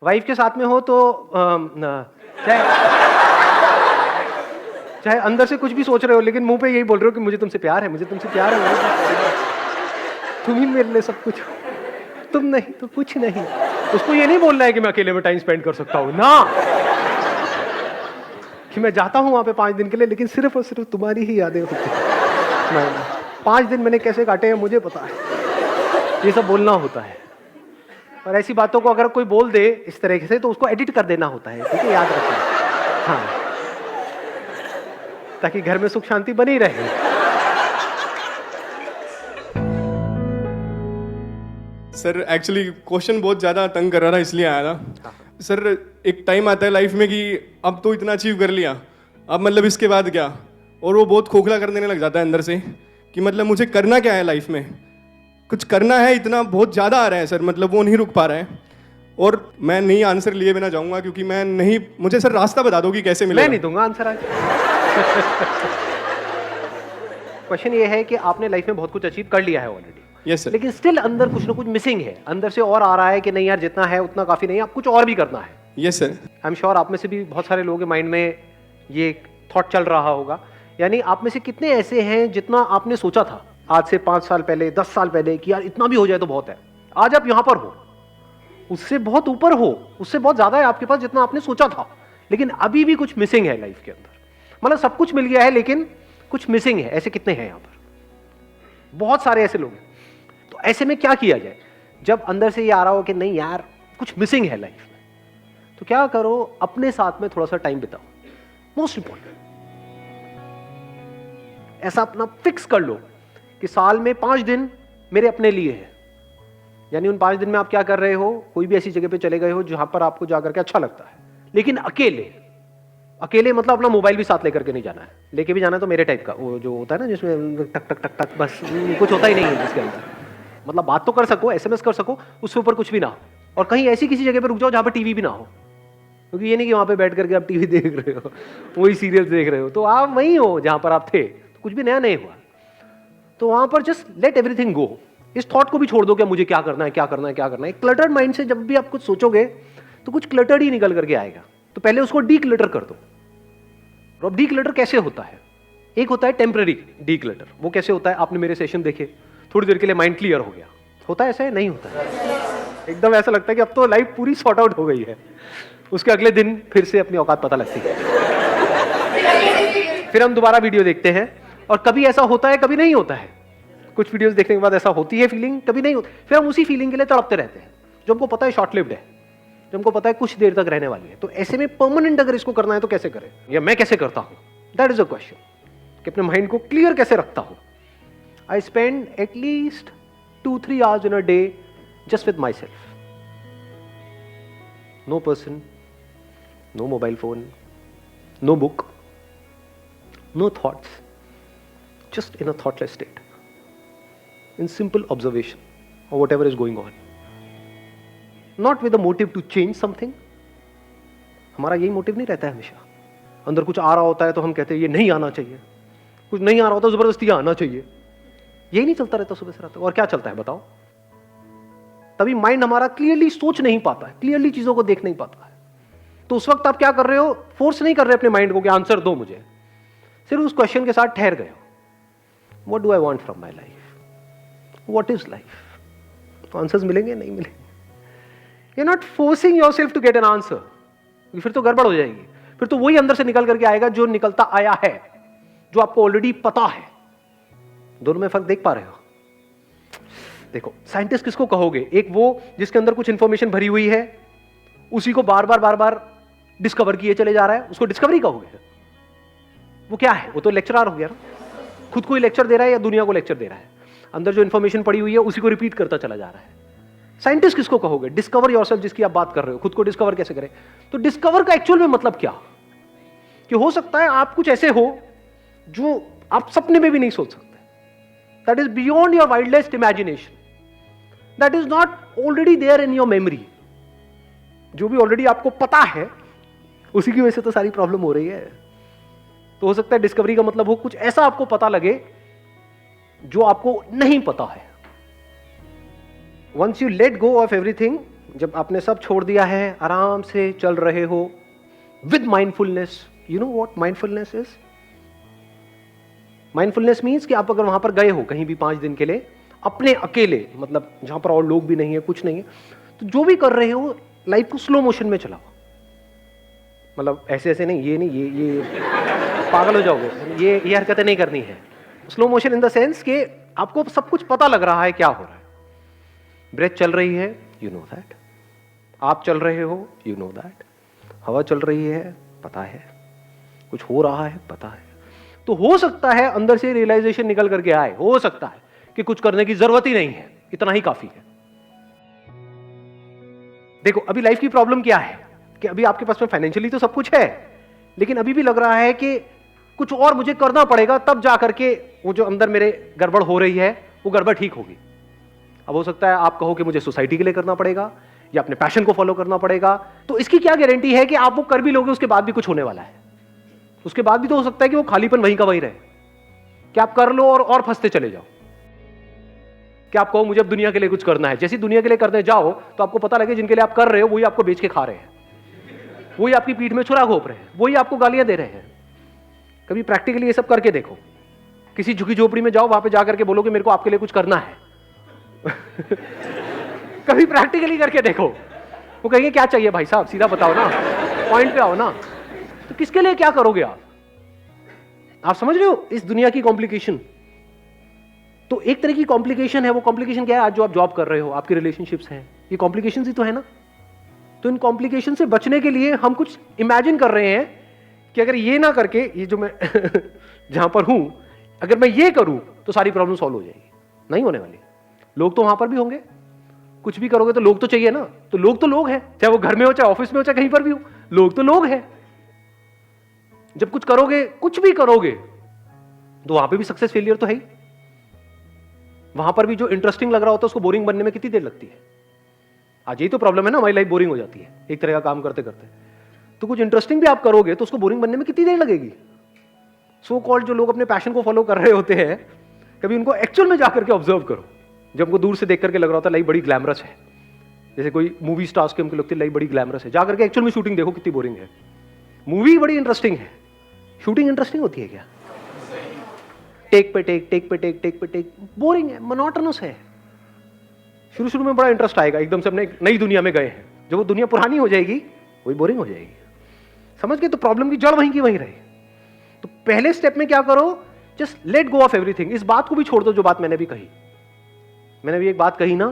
Wife के साथ में हो तो चाहे चाहे अंदर से कुछ भी सोच रहे हो लेकिन मुंह पे यही बोल रहे हो कि मुझे तुमसे प्यार है, मुझे तुमसे प्यार है, तुम ही मेरे लिए सब कुछ हो, तुम नहीं तो कुछ नहीं। उसको ये नहीं बोलना है कि मैं अकेले में टाइम स्पेंड कर सकता हूं ना, कि मैं जाता हूं वहां पे 5 दिन के लिए लेकिन सिर्फ और सिर्फ तुम्हारी ही यादें होती हैं। नहीं, 5 दिन मैंने कैसे काटे हैं मुझे पता है, ये सब बोलना होता है। और ऐसी बातों को अगर कोई बोल दे इस तरीके से तो उसको एडिट कर देना होता है, ठीक है, याद रखना। हाँ, ताकि घर में सुख शांति बनी रहे। सर एक्चुअली क्वेश्चन बहुत ज़्यादा तंग कर रहा था इसलिए आया था। सर एक टाइम आता है लाइफ में कि अब तो इतना अचीव कर लिया, अब मतलब इसके बाद क्या, और वो बहुत खोखला कर देने लग जाता है अंदर से कि मतलब मुझे करना क्या है लाइफ में, कुछ करना है, इतना बहुत ज़्यादा आ रहा है सर, मतलब वो नहीं रुक पा रहा है। और मैं नहीं आंसर लिए बिना जाऊंगा क्योंकि मैं नहीं, मुझे सर रास्ता बता दो कि कैसे मिलेगा। मैं नहीं दूंगा आंसर आज। क्वेश्चन ये है कि आपने लाइफ में बहुत कुछ अचीव कर लिया है ऑलरेडी, यस सर, लेकिन स्टिल अंदर कुछ ना कुछ मिसिंग है, अंदर से और आ रहा है कि नहीं यार जितना है उतना काफी नहीं, आप कुछ और भी करना है। Yes sir, I am sure आप में से भी बहुत सारे लोगों के माइंड में ये थॉट चल रहा होगा। यानी आप में से कितने ऐसे हैं जितना आपने सोचा था आज से 5 साल पहले, 10 साल पहले कि यार इतना भी हो जाए तो बहुत है, आज आप यहां पर हो, उससे बहुत ऊपर हो, उससे बहुत ज्यादा है आपके पास जितना आपने सोचा था, लेकिन अभी भी कुछ मिसिंग है लाइफ के अंदर। मतलब सब कुछ मिल गया है लेकिन कुछ मिसिंग है। ऐसे कितने हैं यहां पर? बहुत सारे ऐसे लोग हैं। तो ऐसे में क्या किया जाए जब अंदर से ये आ रहा हो कि नहीं यार कुछ मिसिंग है लाइफ में? तो क्या करो, अपने साथ में थोड़ा सा टाइम बिताओ। मोस्ट इंपॉर्टेंट, ऐसा अपना फिक्स कर लो कि साल में 5 दिन मेरे अपने लिए है। यानी उन 5 दिन में आप क्या कर रहे हो, कोई भी ऐसी जगह पे चले गए हो जहां पर आपको जाकर के अच्छा लगता है, लेकिन अकेले। अकेले मतलब अपना मोबाइल भी साथ लेकर के नहीं जाना है, लेके भी जाना है तो मेरे टाइप का, वो जो होता है ना जिसमें टक टक टक टक, बस कुछ होता ही नहीं है जिसके अंदर। मतलब बात तो कर सको, एसएमएस कर सको, उसके ऊपर कुछ भी ना हो। और कहीं ऐसी किसी जगह पे रुक जाओ जहां पर टीवी भी ना हो, क्योंकि ये नहीं कि वहां पे बैठ करके आप टीवी देख रहे हो, वही सीरियल्स देख रहे हो, तो आप वहीं हो जहां पर आप थे, तो कुछ भी नया नहीं हुआ। तो वहां पर जस्ट लेट एवरीथिंग गो। इस थॉट को भी छोड़ दो कि मुझे क्या करना है, क्या करना है, क्या करना है। क्लटर्ड माइंड से जब भी आप कुछ सोचोगे तो कुछ क्लटर्ड ही निकल करके आएगा। तो पहले उसको डी क्लटर कर दो। और डी क्लटर कैसे होता है? एक होता है टेम्पररी डी क्लटर। वो कैसे होता है? आपने मेरे सेशन देखे, थोड़ी देर के लिए माइंड क्लियर हो गया, होता है ऐसा है? नहीं होता है। एकदम ऐसा लगता है कि अब तो लाइफ पूरी सॉर्ट आउट हो गई है। उसके अगले दिन फिर से अपनी औकात पता लगती है। फिर हम दोबारा वीडियो देखते हैं और कभी ऐसा होता है, कभी नहीं होता है। कुछ वीडियोस देखने के बाद ऐसा होती है फीलिंग, कभी नहीं होती। फिर हम उसी फीलिंग के लिए तड़पते रहते हैं जो हमको पता है शॉर्ट लिव्ड है, जो हमको पता है कुछ देर तक रहने वाली है। तो ऐसे में परमानेंट अगर इसको करना है तो कैसे करें, या मैं कैसे करता हूं? दैट इज अ क्वेश्चन कि अपने माइंड को क्लियर कैसे रखता हूं। I spend at least 2-3 hours in a day just with myself. No person, no mobile phone, no book, no thoughts, just in a thoughtless state, in simple observation of whatever is going on, not with a motive to change something. हमारा यही motive नहीं रहता है हमेशा। अंदर कुछ आ रहा होता है तो हम कहते हैं ये नहीं आना चाहिए, कुछ नहीं आ रहा होता जबरदस्ती आना चाहिए। यही नहीं चलता रहता सुबह से रात तक। और क्या चलता है बताओ? तभी माइंड हमारा क्लियरली सोच नहीं पाता है, क्लियरली चीजों को देख नहीं पाता है। तो उस वक्त आप क्या कर रहे हो? फोर्स नहीं कर रहे अपने माइंड को कि आंसर दो मुझे, सिर्फ उस क्वेश्चन के साथ ठहर गए हो। What do I want from my life? What is life? तो आंसर्स मिलेंगे? नहीं मिलेंगे। You're not forcing yourself to get an answer. फिर तो गड़बड़ हो जाएगी। फिर तो वही अंदर से निकल करके आएगा जो निकलता आया है, जो आपको ऑलरेडी पता है। दोनों में फर्क देख पा रहे हो? देखो, साइंटिस्ट किसको कहोगे? एक वो जिसके अंदर कुछ इंफॉर्मेशन भरी हुई है, उसी को बार बार डिस्कवर किए चले जा रहा है, उसको डिस्कवरी कहोगे? वो क्या है? वो तो लेक्चरर हो गया ना। खुद को ही लेक्चर दे रहा है या दुनिया को लेक्चर दे रहा है? अंदर जो इंफॉर्मेशन पड़ी हुई है उसी को रिपीट करता चला जा रहा है। साइंटिस्ट किसको कहोगे? डिस्कवर योरसेल्फ, जिसकी आप बात कर रहे हो। खुद को डिस्कवर कैसे करें? तो डिस्कवर का एक्चुअल में मतलब क्या? कि हो सकता है आप कुछ ऐसे हो जो आप सपने में भी नहीं सोच सकते। That is beyond your wildest imagination, that is not already there in your memory. जो भी ऑलरेडी आपको पता है उसी की वजह से तो सारी प्रॉब्लम हो रही है। तो हो सकता है डिस्कवरी का मतलब हो कुछ ऐसा आपको पता लगे जो आपको नहीं पता है। Once you let go of everything, जब आपने सब छोड़ दिया है, आराम से चल रहे हो with mindfulness. You know what mindfulness is? Mindfulness means कि आप अगर वहां पर गए हो कहीं भी 5 दिन के लिए, अपने अकेले, मतलब जहां पर और लोग भी नहीं है, कुछ नहीं है, तो जो भी कर रहे हो लाइफ को स्लो मोशन में चलाओ. मतलब ऐसे ऐसे नहीं, ये नहीं, ये पागल हो जाओगे, ये हरकतें नहीं करनी है. Slow motion in the sense कि आपको सब कुछ पता लग रहा है क्या हो रहा है. ब्रेथ चल रही है, यू नो दैट. आप चल रहे हो, यू नो दैट. हवा चल रही है, पता है. कुछ हो रहा है, पता है. तो हो सकता है अंदर से रियलाइजेशन निकल करके आए, हो सकता है कि कुछ करने की जरूरत ही नहीं है, इतना ही काफी है. देखो अभी लाइफ की प्रॉब्लम क्या है कि अभी आपके पास में फाइनेंशियली तो सब कुछ है, लेकिन अभी भी लग रहा है कि कुछ और मुझे करना पड़ेगा, तब जा करके वो जो अंदर मेरे गड़बड़ हो रही है वो गड़बड़ ठीक होगी. अब हो सकता है आप कहो कि मुझे सोसाइटी के लिए करना पड़ेगा या अपने पैशन को फॉलो करना पड़ेगा. तो इसकी क्या गारंटी है कि आप वो कर भी लोगे, उसके बाद भी कुछ होने वाला है? उसके बाद भी तो हो सकता है कि वो खालीपन वहीं का वहीं रहे, कि आप कर लो और फंसते चले जाओ. कि आप कहो मुझे अब दुनिया के लिए कुछ करना है. जैसे दुनिया के लिए करने जाओ तो आपको पता लगे जिनके लिए आप कर रहे हो वही आपको बेच के खा रहे हैं, वही आपकी पीठ में छुरा घोंप रहे हैं, वही आपको गालियां दे रहे हैं. कभी प्रैक्टिकली ये सब करके देखो. किसी झुकी झोपड़ी में जाओ, वहां पे जाकर के बोलो कि मेरे को आपके लिए कुछ करना है. कभी प्रैक्टिकली करके देखो. वो कहेंगे क्या चाहिए भाई साहब, सीधा बताओ ना, पॉइंट पे आओ ना. तो किसके लिए क्या करोगे आप समझ रहे हो इस दुनिया की कॉम्प्लिकेशन? तो एक तरह की कॉम्प्लिकेशन है. वो कॉम्प्लिकेशन क्या है? आज जो आप जॉब कर रहे हो, आपकी रिलेशनशिप्स हैं, ये कॉम्प्लिकेशन ही तो है ना. तो इन कॉम्प्लिकेशन से बचने के लिए हम कुछ इमेजिन कर रहे हैं कि अगर ये ना करके, ये जो मैं जहां पर हूं, अगर मैं ये करूं तो सारी प्रॉब्लम सॉल्व हो जाएगी. नहीं होने वाली. लोग तो वहां पर भी होंगे, कुछ भी करोगे तो लोग तो चाहिए ना. तो लोग हैं, चाहे वो घर में हो, चाहे ऑफिस में हो, चाहे कहीं पर भी हो, लोग तो लोग हैं. जब कुछ करोगे, कुछ भी करोगे, तो वहां पे भी सक्सेस फेलियर तो है ही. वहां पर भी जो इंटरेस्टिंग लग रहा होता है उसको बोरिंग बनने में कितनी देर लगती है? आज यही तो प्रॉब्लम है ना, हमारी लाइफ बोरिंग हो जाती है एक तरह का काम करते करते. तो कुछ इंटरेस्टिंग भी आप करोगे तो उसको बोरिंग बनने में कितनी देर लगेगी? सो कॉल्ड जो लोग अपने पैशन को फॉलो कर रहे होते हैं, कभी उनको एक्चुअल में जाकर के ऑब्जर्व करो. जब उनको दूर से देख करके लग रहा होता है लाइफ बड़ी ग्लैमरस है, जैसे कोई मूवी स्टार्स के उनको लगती है लाइफ बड़ी ग्लैमरस है, जाकर के एक्चुअल में शूटिंग देखो कितनी बोरिंग है. मूवी बड़ी इंटरेस्टिंग है, शूटिंग इंटरेस्टिंग होती है क्या? टेक पे टेक, टेक पे टेक, टेक पे टेक, बोरिंग है, मोनोटोनस है. शुरू में बड़ा इंटरेस्ट आएगा, एकदम से अपने एक नई दुनिया में गए हैं. जब वो दुनिया पुरानी हो जाएगी वही बोरिंग हो जाएगी. समझ गए? तो प्रॉब्लम की जड़ वहीं की वहीं रहे. तो पहले स्टेप में क्या करो? Just let go of everything. इस बात को भी छोड़ दो जो बात मैंने भी कही. मैंने भी एक बात कही ना,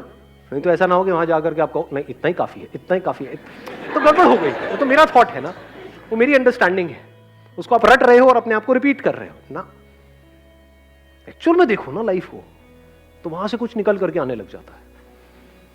नहीं तो ऐसा ना हो कि वहां जाकर के आपको नहीं इतना ही काफी है, इतना ही काफी है, तो गड़बड़ हो गई. वो तो मेरा थॉट है ना, वो मेरी अंडरस्टैंडिंग है, उसको आप रट रहे हो और अपने आप को रिपीट कर रहे हो ना. एक्चुअल में देखो ना लाइफ को, तो वहां से कुछ निकल करके आने लग जाता है.